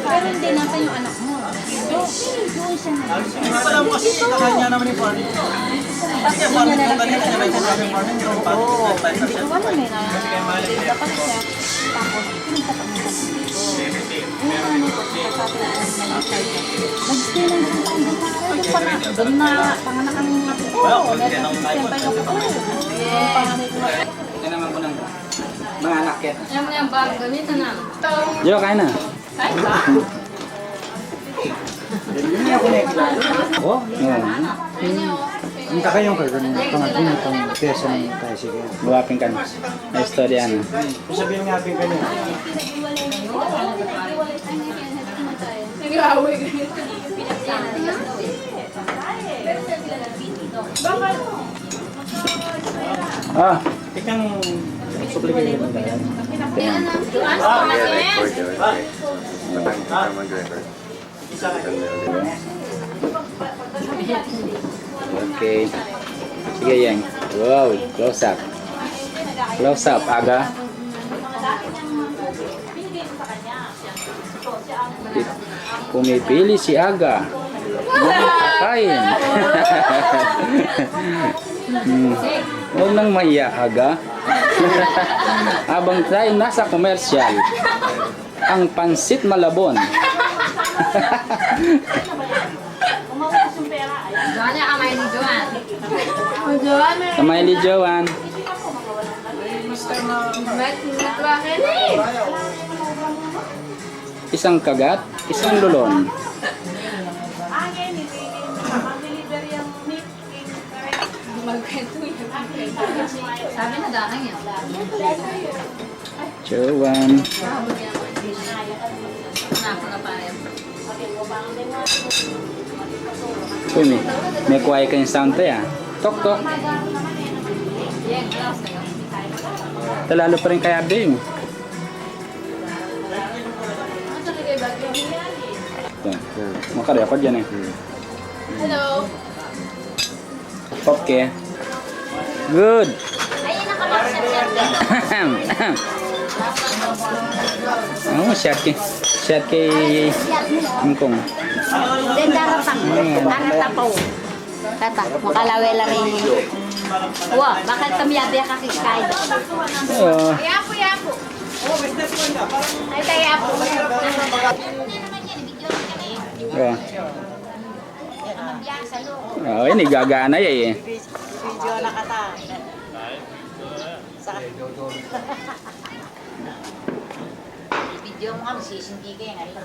Pero hindi nasa yung anak mo. Doon siya na. Hindi pala mo kasi kanya naman yung farming. Kasi yung farming ko kanina niya may farming yung farming. Wala may na. Dapat siya. Tapos, pinita pa mo. Nag-stay lang sa tayo. Doon na panganak ang mga po. Siyempre yung po. Ito naman ko ng mga anak yan. Alam mo yung bag, ganito na. Jo, kain na. Kain ba? Oh, yan. Ang takayong kayo, pangatong itong pesa ng tayo sige. Buwapin ka na. May story ano. Sabihin nga ping kanina. Nag-away ka. Ah, Tikang supli kayo ng dahil. okay. Sige yang. Wow, close up. Close up, aga. Pumipili si Aga. Kain. Huwag nang mahiya, Aga. Habang tayo nasa komersyal, ang pansit Malabon. Joan niya kamay ni Joan. Joan, Kamay ni Joan. Isang kagat, isang lulon. sabi na dahang yan. Joan. Nako na pa yan. Uy, may kuhay kayong sound tayo ah. Tok, tok. Yan, glass na yun. Talalo pa rin kay Abing. Ano talaga yung bagay? Makarecord yan eh. Hello. Okay. Good. Ayun na kamakasap. Oh, shot kay Hongkong. Then darapang. Daratapaw. Tata, makalawela rin. Wah, bakit tamiyade ka kikay? Oh, Yapo. Ay, tayo yapo. oh. Oh, ini gagana ya eh. Video na kata. Video mo nga, masisindi kayo ngayon.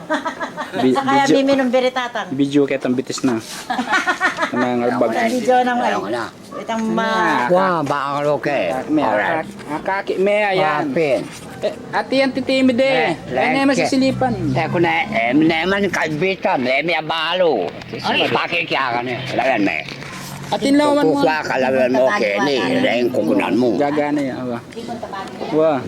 Sa kaya Video, miminong beritatan. video kitang bitis na. Nangarbag. Video na ngayon. Itang Wah, baka okay. Kaki me ayan. Wapin. Ati yan titimid eh. Ay na masisilipan. Teko na, naman kaibitan, may abalo. Pakikya ka na. Kailangan may. Atin lawan mo. Kukuha ka lang mo, Kenny. Yung kukunan mo. Gagana yan. Awa. Wah.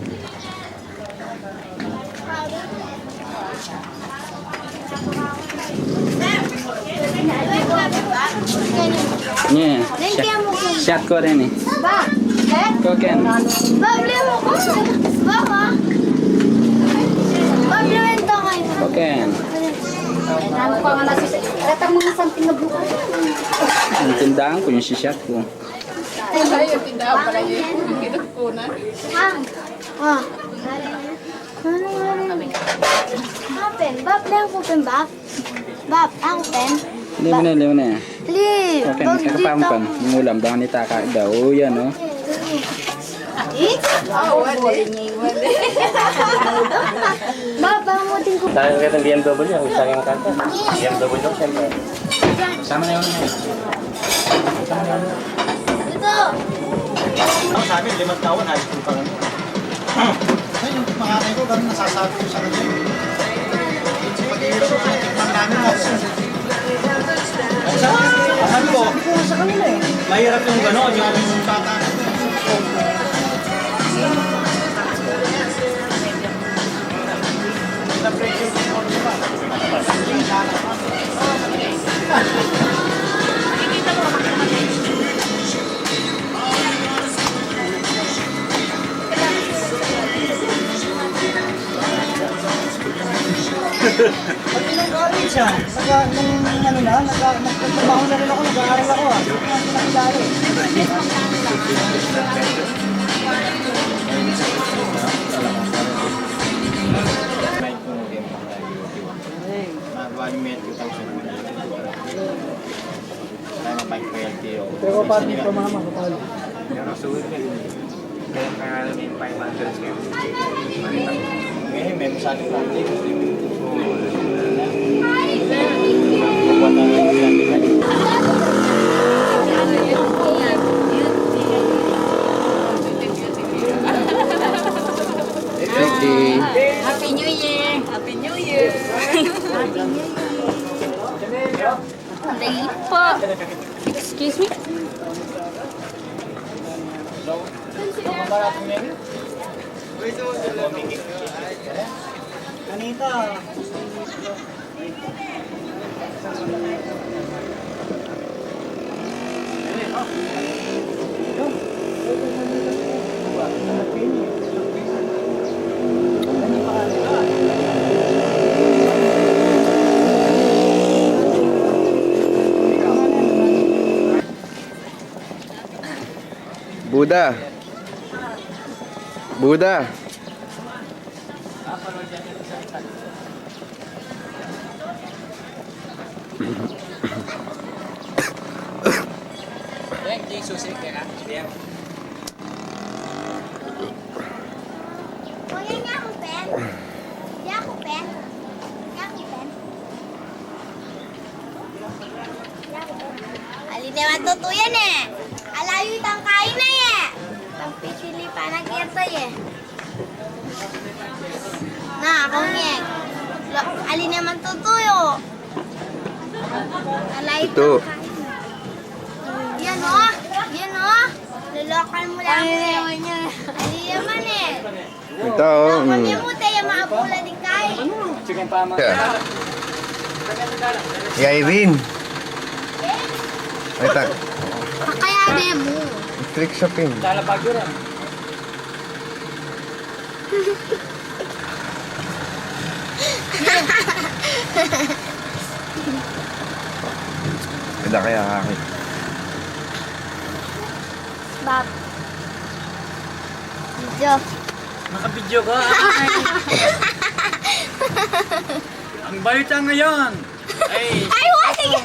Yeah. Shot ko rin eh. Ba? Koken. Bable mo ko. Baka. Bablemento kayo. Koken. Ano pa nga nasa ratang mga something na bukas. Ang tindahan ko yung shot ko. Yung tindahan pala yung kinagpunan. Ah. Ano Open. Bab, lang ko pen, Bab. Bab, ang pen. Liw na. Li. Okay, nakapampan. Yung ulam, baka nitaka daw. Oh, yan oh. Bab, mo din ko. Tayo kita ng BMW, ang isang yung kanta. BMW daw, siyempre. Sama na yun. Ito. Ako sa akin, 5 taon, high school pa kami. Kasi yung panganay ko, ganun nasasabi ko sa kanya. Pag-iiro ko namin kasi. Sabi ko, mahirap yung gano'n, yung bata na ito. siya. Nung ano na, nagtrabaho na rin ako, nag-aaral ako ah. Nakilala eh. Pero pa dito mama, kapal. Ngayon, may masabi ko. Happy New Year! Happy New Year! Dali po. Excuse me? Anita. Buddha. Buddha. Kuya niya ako pen. Niya ako pen. Niya ako pen. Alin naman tutuyan eh. Alayo itang kain na eh. Itang pisili pa na kita eh. Na, akong ngek. Alin naman tutuyo. Alayo Ito. itang kain. Yan o. Yan o. Lulukan mo lang eh. Alin naman eh. Ito, oh. Kung niya mo tayo maapula din kain. Irene. Ito. Pakayanin mo. Trick shopping. Wala kaya kakit. Bob. Video. Nakabidyo ka. Ang balita ngayon. Ay, Ay, wala! Sige!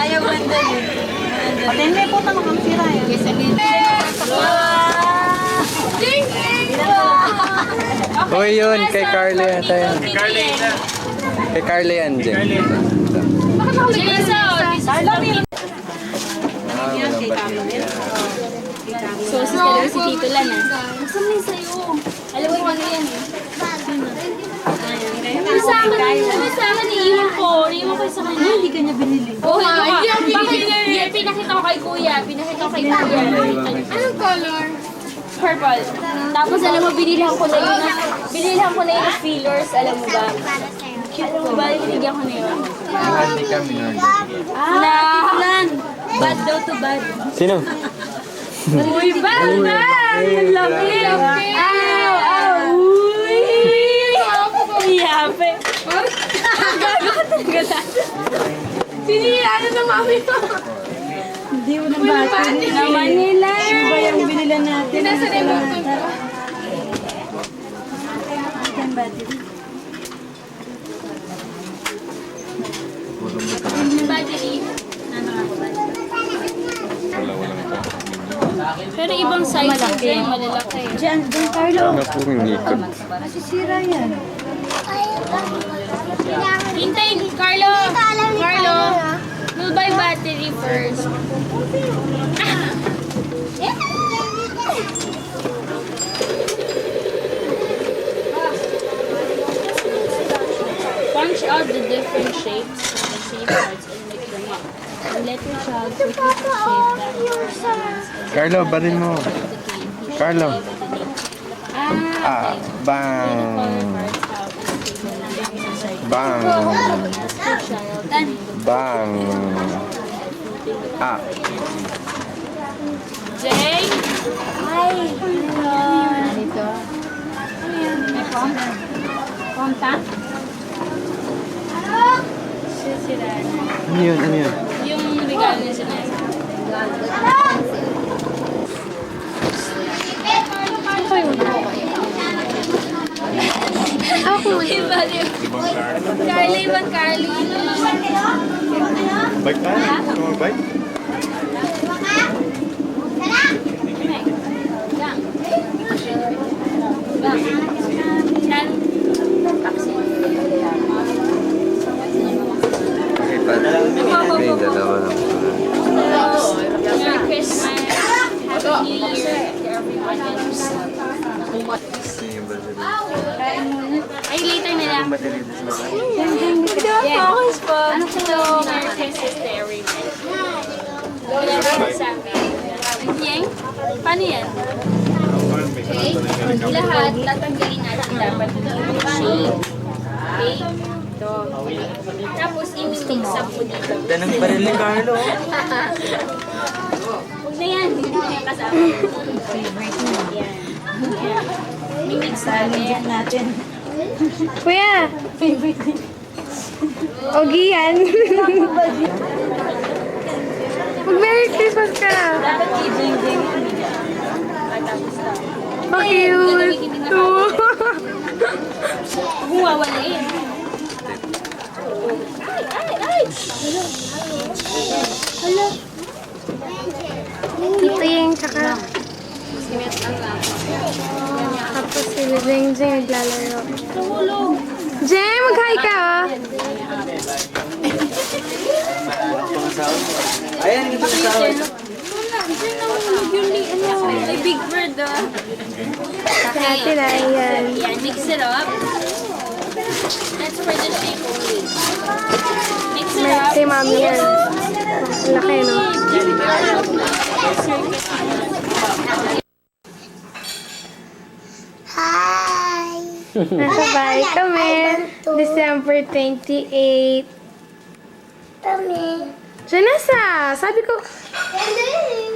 Ayaw mo din. Patente po tanong ang sira eh. Uy, yun. Kay Carly yata yan. Kay Carly yan, Jen. So, si Taylor si Tito Lan ah. Gusto mo yung sa'yo. Alam mo yung ano yan eh. Sa akin, iiwan ko. Iiwan ko sa kanya. Hindi ka niya binili. Oo nga, hindi ako binili. Pinakita ko kay kuya. Anong color? Purple. Tapos alam mo, binilihan ko na yung fillers. Alam mo ba? Alam mo ba, binigyan ko na yun. Hindi kami Lan! Bad daw to bad. Sino? Uy, bad na! Ang laki! Aw! Aw! Uy! Yape! Gago ka talaga na. Siniyano ng mami mo. Hindi mo nang bata. Naman nila. Ano ba yung binila natin? Nasa remote ko. Yung battery. Battery. Ano nga ba? Pero ibang size yun, malalaki. Diyan, Carlo. Ano po yung ikot? Masisira yan. Hintayin, Carlo! Carlo! We'll buy battery first. Punch out the different shapes of the same parts and mix them up. And let your child quickly shape that Carlo, barin mo. Carlo. Ah, Bang. Bang. Bang. Jay? Ay. Dito. Pomta? Ano yun? Ano yun? Yung regalo niya sa Nesa. Ako iba rin. Carly, ibang Carly. Bike tayo? Gusto mo bike? May dalawa lang. Merry Christmas. Happy New Year to everyone. Ay, later na lang. Yeah. Focus po. Ano po? Merry Christmas to everyone. Wala sa amin. Yang? Paano yan? Okay. Lahat, tatanggalin natin dapat yung shape. Okay. Ito. Tapos, imimix up po dito. Ganda ng baril ni Carlo. Huwag na yan. Hindi na yan kasama. Yan. Yan. Mimix natin. Kuya! Ogi yan. Mag-Merry Christmas ka na. Dapat i-jing-jing. Tapos na. Pa-cute. Huwag mong wawalain. Ay! Hala. Ito yung tsaka. Tapos si Jeng naglalaro. Tulog. Jeng, mag-hi ka ah. Ayan, hindi ko sa Wala. Diyan nahulog yung ay Big Bird ah. Natin na, yan. Yan, mix it up. That's for the shape only. Mix it up. Si mami yan. Ang laki, no? Hi! Nasa bahay kami. December 28. Kami. Janessa, sabi ko, Hello!